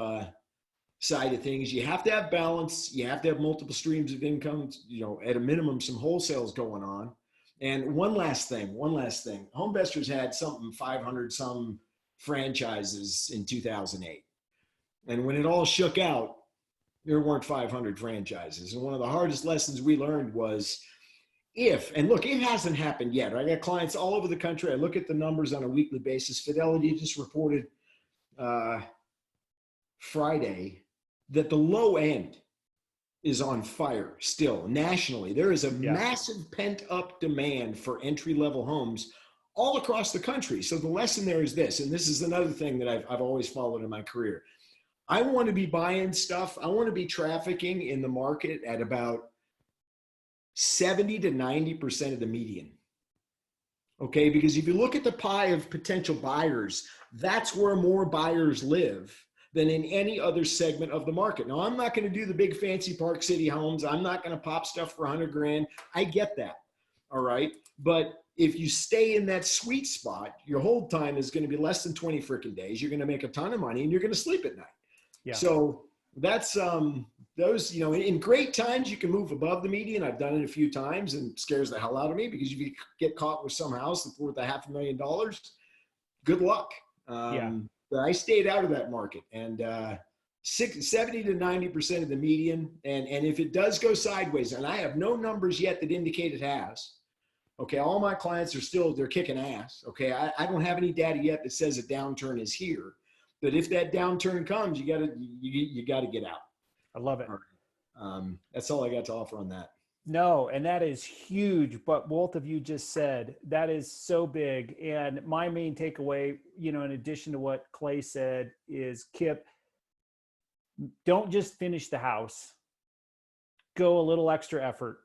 side of things. You have to have balance. You have to have multiple streams of income. You know, at a minimum, some wholesales going on. And one last thing. Home Investors had 500 some franchises in 2008, and when it all shook out, there weren't 500 franchises. And one of the hardest lessons we learned was, and look, it hasn't happened yet. I got clients all over the country. I look at the numbers on a weekly basis. Fidelity just reported Friday that the low end is on fire still nationally. There is a massive pent up demand for entry-level homes all across the country. So the lesson there is this, and this is another thing that I've always followed in my career. I want to be buying stuff. I want to be trafficking in the market at about 70 to 90% of the median. Okay, because if you look at the pie of potential buyers, that's where more buyers live than in any other segment of the market. Now, I'm not going to do the big fancy Park City homes. I'm not going to pop stuff for 100 grand. I get that. All right. But if you stay in that sweet spot, your hold time is going to be less than 20 freaking days. You're going to make a ton of money and you're going to sleep at night. Yeah. So that's those, you know, in great times, you can move above the median. I've done it a few times and it scares the hell out of me, because if you get caught with some house that's worth $500,000, good luck. But I stayed out of that market, and 70 to 90% of the median. And if it does go sideways, and I have no numbers yet that indicate it has, okay, all my clients are they're kicking ass. Okay. I don't have any data yet that says a downturn is here, but if that downturn comes, you gotta get out. I love it. That's all I got to offer on that. No, and that is huge. But both of you just said that is so big. And my main takeaway, you know, in addition to what Clay said, is Kip, don't just finish the house. Go a little extra effort,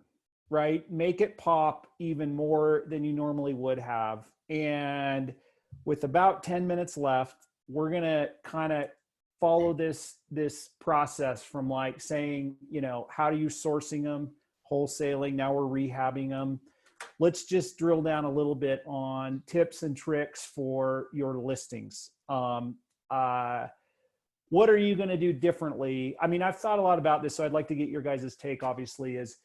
right? Make it pop even more than you normally would have. And with about 10 minutes left, we're going to kind of follow this process from like saying, you know, how are you sourcing them, wholesaling, now we're rehabbing them. Let's just drill down a little bit on tips and tricks for your listings. What are you going to do differently? I mean, I've thought a lot about this, so I'd like to get your guys' take, obviously, is,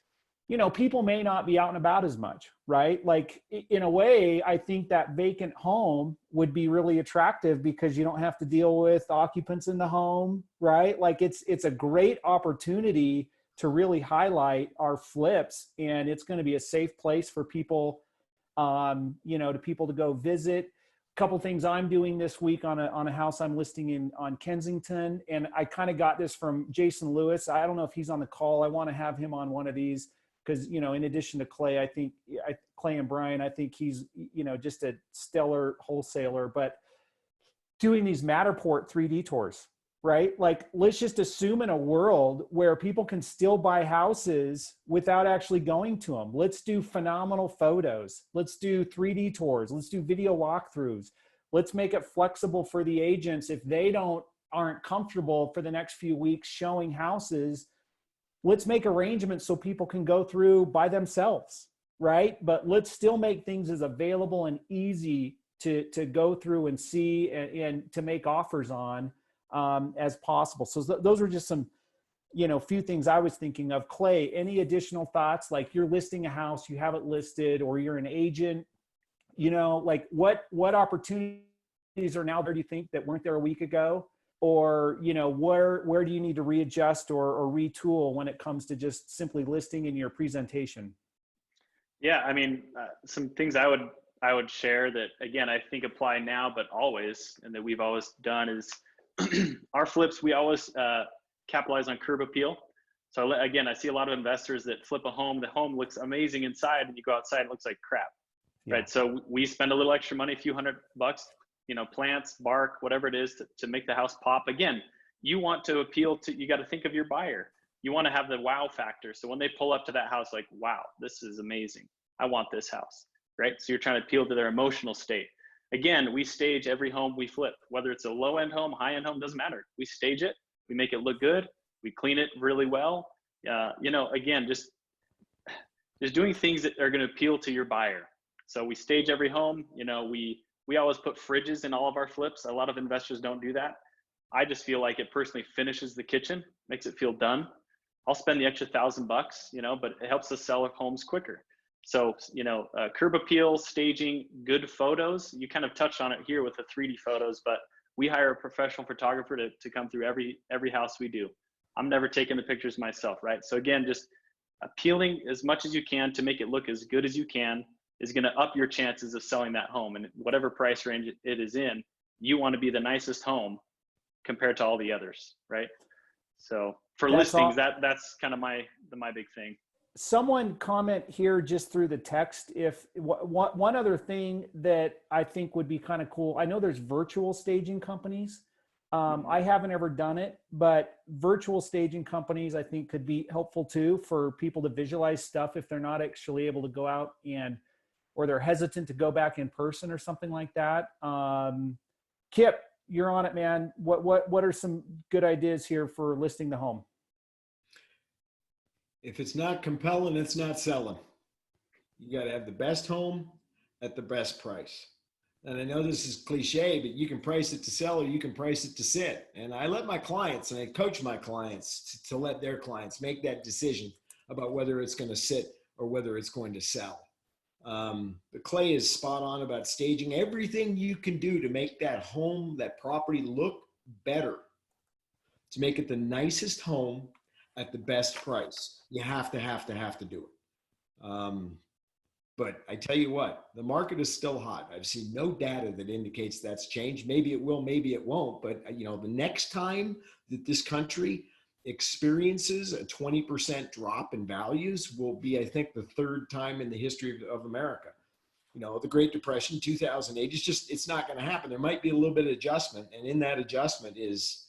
you know, people may not be out and about as much, right? Like in a way, I think that vacant home would be really attractive because you don't have to deal with occupants in the home, right? Like it's a great opportunity to really highlight our flips, and it's going to be a safe place for people, you know, to people to go visit. A couple things I'm doing this week on a house I'm listing on Kensington, and I kind of got this from Jason Lewis. I don't know if he's on the call. I want to have him on one of these, because, you know, in addition to Clay, I think Clay and Brian, I think he's, you know, just a stellar wholesaler. But doing these Matterport 3D tours, right? Like, let's just assume in a world where people can still buy houses without actually going to them. Let's do phenomenal photos. Let's do 3D tours. Let's do video walkthroughs. Let's make it flexible for the agents. If they aren't comfortable for the next few weeks showing houses, let's make arrangements so people can go through by themselves, right? But let's still make things as available and easy to go through and see and to make offers on as possible. So those are just some, you know, few things I was thinking of. Clay, any additional thoughts? Like, you're listing a house, you have it listed, or you're an agent, you know, like what opportunities are now there, do you think, that weren't there a week ago? Or, you know, where do you need to readjust or retool when it comes to just simply listing in your presentation? Yeah, I mean, some things I would share that, again, I think apply now, but always, and that we've always done is our flips, we always capitalize on curb appeal. So again, I see a lot of investors that flip a home, the home looks amazing inside, and you go outside, it looks like crap, right? So we spend a little extra money, a few $100, you know, plants, bark, whatever it is to make the house pop. Again, you want to appeal to, you got to think of your buyer. You want to have the wow factor. So when they pull up to that house, like, wow, this is amazing. I want this house, right? So you're trying to appeal to their emotional state. Again, we stage every home we flip, whether it's a low-end home, high-end home, doesn't matter. We stage it, we make it look good, we clean it really well. You know, again, just doing things that are going to appeal to your buyer. So we stage every home. You know, we always put fridges in all of our flips. A lot of investors don't do that. I just feel like it personally finishes the kitchen, makes it feel done. I'll spend the extra $1,000, you know, but it helps us sell our homes quicker. So, you know, curb appeal, staging, good photos. You kind of touched on it here with the 3D photos, but we hire a professional photographer to come through every house we do. I'm never taking the pictures myself, right? So again, just appealing as much as you can to make it look as good as you can is going to up your chances of selling that home. And whatever price range it is in, you want to be the nicest home compared to all the others, right? So for listings, that's kind of my big thing. Someone comment here just through the text. If one other thing that I think would be kind of cool, I know there's virtual staging companies. I haven't ever done it, but virtual staging companies I think could be helpful too for people to visualize stuff if they're not actually able to go out or they're hesitant to go back in person or something like that. Kip, you're on it, man. What are some good ideas here for listing the home? If it's not compelling, it's not selling. You got to have the best home, at the best price. And I know this is cliche, but you can price it to sell or you can price it to sit. And I let my clients and I coach my clients to let their clients make that decision about whether it's going to sit or whether it's going to sell. The Clay is spot on about staging everything you can do to make that home, that property look better, to make it the nicest home at the best price. You have to do it. But I tell you what, the market is still hot. I've seen no data that indicates that's changed. Maybe it will, maybe it won't. But the next time that this country experiences a 20% drop in values will be, I think, the third time in the history of America. The Great Depression, 2008, it's not going to happen. There might be a little bit of adjustment. And in that adjustment is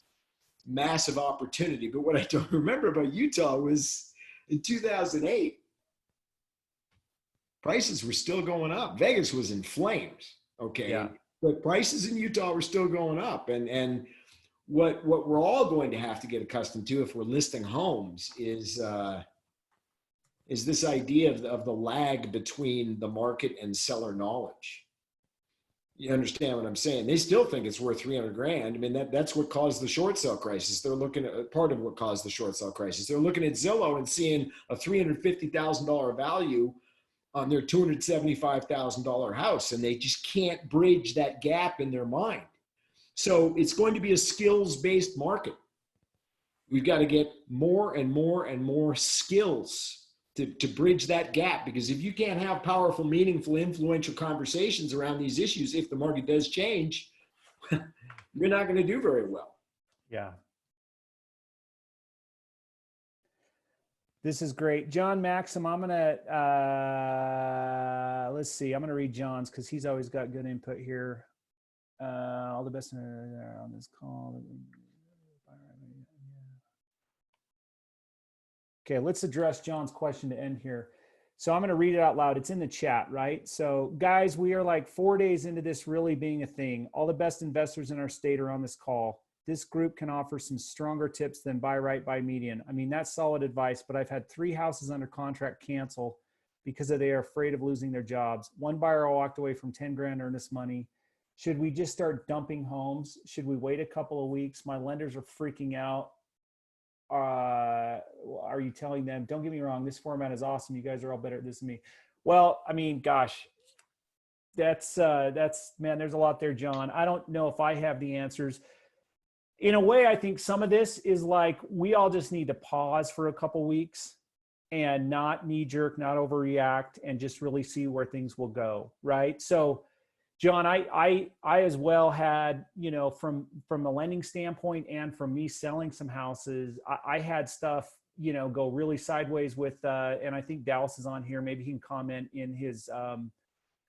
massive opportunity. But what I don't remember about Utah was in 2008, prices were still going up. Vegas was in flames, okay? Yeah. But prices in Utah were still going up. And what we're all going to have to get accustomed to if we're listing homes is this idea of the lag between the market and seller knowledge. You understand what I'm saying? They still think it's worth 300 grand. I mean, that's what caused the short sale crisis. They're looking at part of what caused the short sale crisis. They're looking at Zillow and seeing a $350,000 value on their $275,000 house, and they just can't bridge that gap in their mind. So it's going to be a skills-based market. We've got to get more and more and more skills to bridge that gap, because if you can't have powerful, meaningful, influential conversations around these issues, if the market does change, you're not going to do very well. Yeah. This is great. John Maxim, I'm going to, let's see, I'm going to read John's because he's always got good input here. All the best on this call. Okay, let's address John's question to end here. So I'm going to read it out loud. It's in the chat, right? So guys, we are like 4 days into this really being a thing. All the best investors in our state are on this call. This group can offer some stronger tips than buy right, buy median. I mean, that's solid advice, but I've had 3 houses under contract cancel because they are afraid of losing their jobs. One buyer walked away from 10 grand earnest money. Should we just start dumping homes? Should we wait a couple of weeks? My lenders are freaking out. Are you telling them, don't get me wrong, this format is awesome, you guys are all better at this than me? Well, I mean, gosh, that's man, there's a lot there, John. I don't know if I have the answers. In a way, I think some of this is like, we all just need to pause for a couple weeks and not knee jerk, not overreact, and just really see where things will go. Right. So John, I as well had, from a lending standpoint and from me selling some houses, I had stuff, go really sideways with, and I think Dallas is on here. Maybe he can comment in his,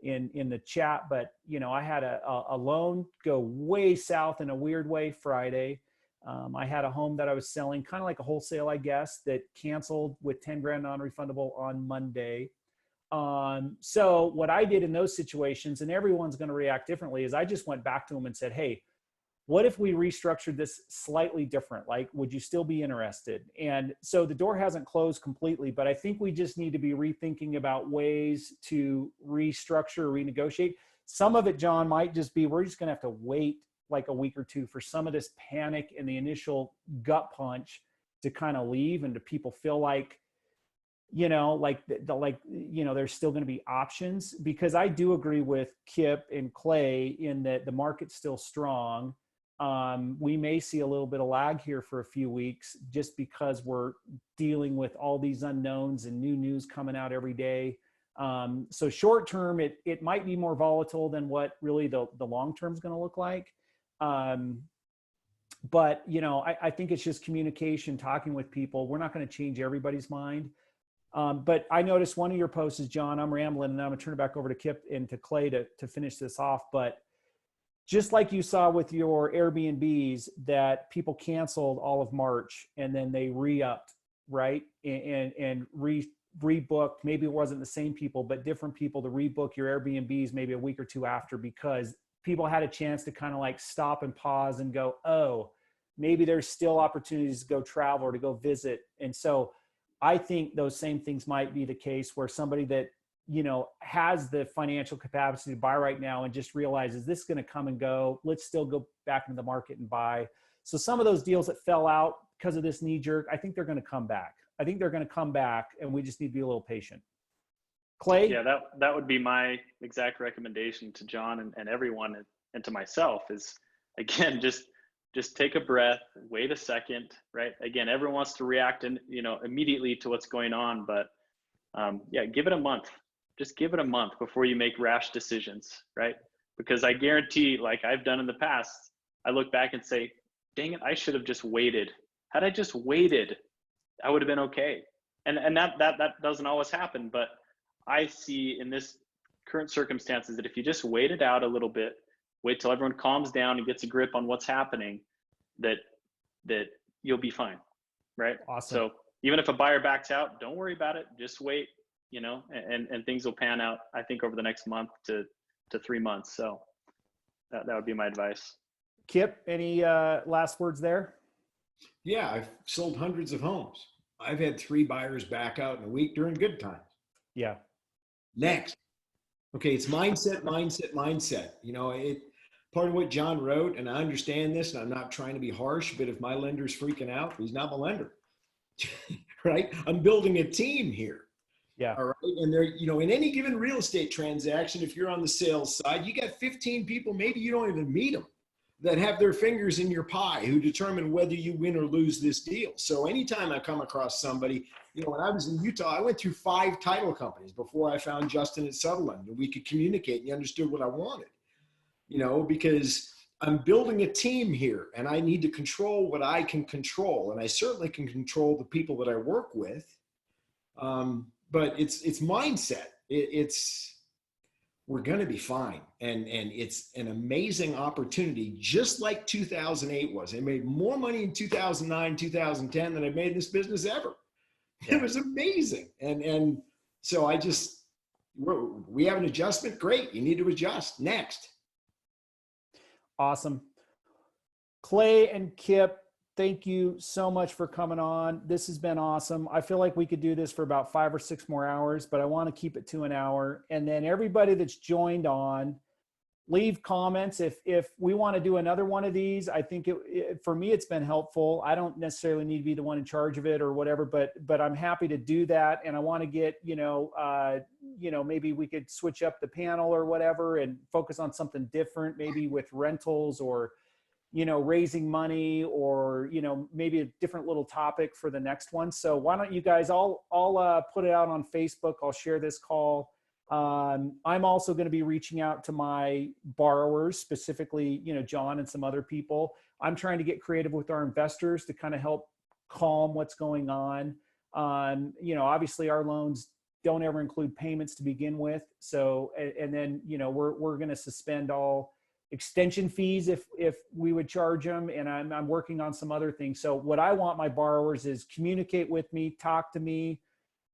in the chat, but I had a loan go way south in a weird way Friday. I had a home that I was selling kind of like a wholesale, I guess, that canceled with 10 grand non-refundable on Monday. So what I did in those situations, and everyone's going to react differently, is I just went back to them and said, hey, what if we restructured this slightly different? Like, would you still be interested? And so the door hasn't closed completely, but I think we just need to be rethinking about ways to restructure, renegotiate. Some of it, John, might just be, we're just going to have to wait like a week or two for some of this panic and the initial gut punch to kind of leave, and to people feel like, there's still going to be options. Because I do agree with Kip and Clay in that the market's still strong. We may see a little bit of lag here for a few weeks just because we're dealing with all these unknowns and new news coming out every day. So short term, it might be more volatile than what really the long term is going to look like. But I think it's just communication, talking with people. We're not going to change everybody's mind. But I noticed one of your posts is, John, I'm rambling, and I'm gonna turn it back over to Kip and to Clay to finish this off. But just like you saw with your Airbnbs, that people canceled all of March and then they re-upped, right? And rebooked. Maybe it wasn't the same people, but different people to rebook your Airbnbs maybe a week or two after, because people had a chance to kind of like stop and pause and go, oh, maybe there's still opportunities to go travel or to go visit. And so I think those same things might be the case where somebody that has the financial capacity to buy right now and just realizes this is going to come and go. Let's still go back into the market and buy. So some of those deals that fell out because of this knee jerk, I think they're going to come back. I think they're going to come back, and we just need to be a little patient. Clay? Yeah, that would be my exact recommendation to John and everyone, and to myself is, again, just take a breath, wait a second, right? Again, everyone wants to react immediately to what's going on, but yeah, give it a month. Just give it a month before you make rash decisions, right? Because I guarantee, like I've done in the past, I look back and say, dang it, I should have just waited. Had I just waited, I would have been okay. And that doesn't always happen, but I see in this current circumstances that if you just wait it out a little bit, wait till everyone calms down and gets a grip on what's happening, that you'll be fine, right? Awesome. So even if a buyer backs out, don't worry about it. Just wait, and things will pan out, I think, over the next month to 3 months. So that would be my advice. Kip, any last words there? Yeah, I've sold hundreds of homes. I've had 3 buyers back out in a week during good times. Yeah. Next. Okay, it's mindset. Part of what John wrote, and I understand this, and I'm not trying to be harsh, but if my lender's freaking out, he's not my lender. Right? I'm building a team here. Yeah. All right. And there, in any given real estate transaction, if you're on the sales side, you got 15 people, maybe you don't even meet them, that have their fingers in your pie, who determine whether you win or lose this deal. So anytime I come across somebody, when I was in Utah, I went through 5 title companies before I found Justin at Sutherland, and we could communicate and he understood what I wanted, because I'm building a team here and I need to control what I can control. And I certainly can control the people that I work with. But it's mindset. We're going to be fine. And it's an amazing opportunity, just like 2008 was. I made more money in 2009, 2010 than I've made in this business ever. Yeah. It was amazing. And so we have an adjustment. Great. You need to adjust. Next. Awesome. Clay and Kip, thank you so much for coming on. This has been awesome. I feel like we could do this for about 5 or 6 more hours, but I want to keep it to an hour. And then everybody that's joined on, leave comments. If we want to do another one of these, I think for me, it's been helpful. I don't necessarily need to be the one in charge of it or whatever, but I'm happy to do that. And I want to get, maybe we could switch up the panel or whatever and focus on something different, maybe with rentals or, raising money or, maybe a different little topic for the next one. So why don't you guys, I'll put it out on Facebook. I'll share this call. I'm also going to be reaching out to my borrowers, specifically, John and some other people. I'm trying to get creative with our investors to kind of help calm what's going on. Obviously our loans don't ever include payments to begin with. So, and then, we're going to suspend all extension fees if we would charge them. And I'm working on some other things. So what I want my borrowers is communicate with me, talk to me.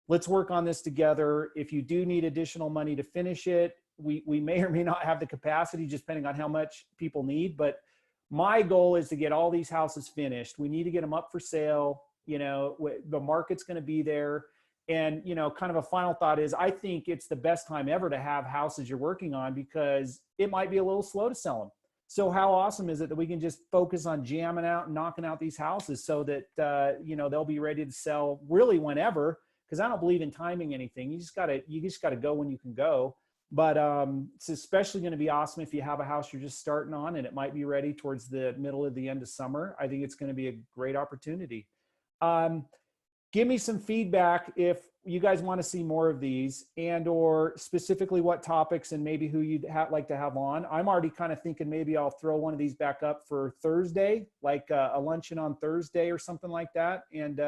Let's work on this together. If you do need additional money to finish it, we may or may not have the capacity, just depending on how much people need. But my goal is to get all these houses finished. We need to get them up for sale. The market's going to be there. And, kind of a final thought is I think it's the best time ever to have houses you're working on because it might be a little slow to sell them. So how awesome is it that we can just focus on jamming out and knocking out these houses so that, they'll be ready to sell really whenever. Because I don't believe in timing anything. You just gotta go when you can go. But it's especially going to be awesome if you have a house you're just starting on and it might be ready towards the middle of the end of summer. I think it's going to be a great opportunity. Give me some feedback if you guys want to see more of these and or specifically what topics and maybe who you'd like to have on. I'm already kind of thinking maybe I'll throw one of these back up for Thursday, like a luncheon on Thursday or something like that. And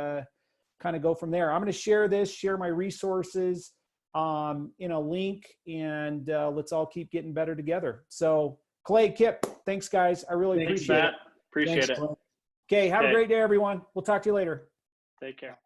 kind of go from there. I'm going to share my resources in a link and let's all keep getting better together. So Clay, Kip, thanks guys. I really appreciate it. Appreciate it. Okay. Have a great day, everyone. We'll talk to you later. Take care.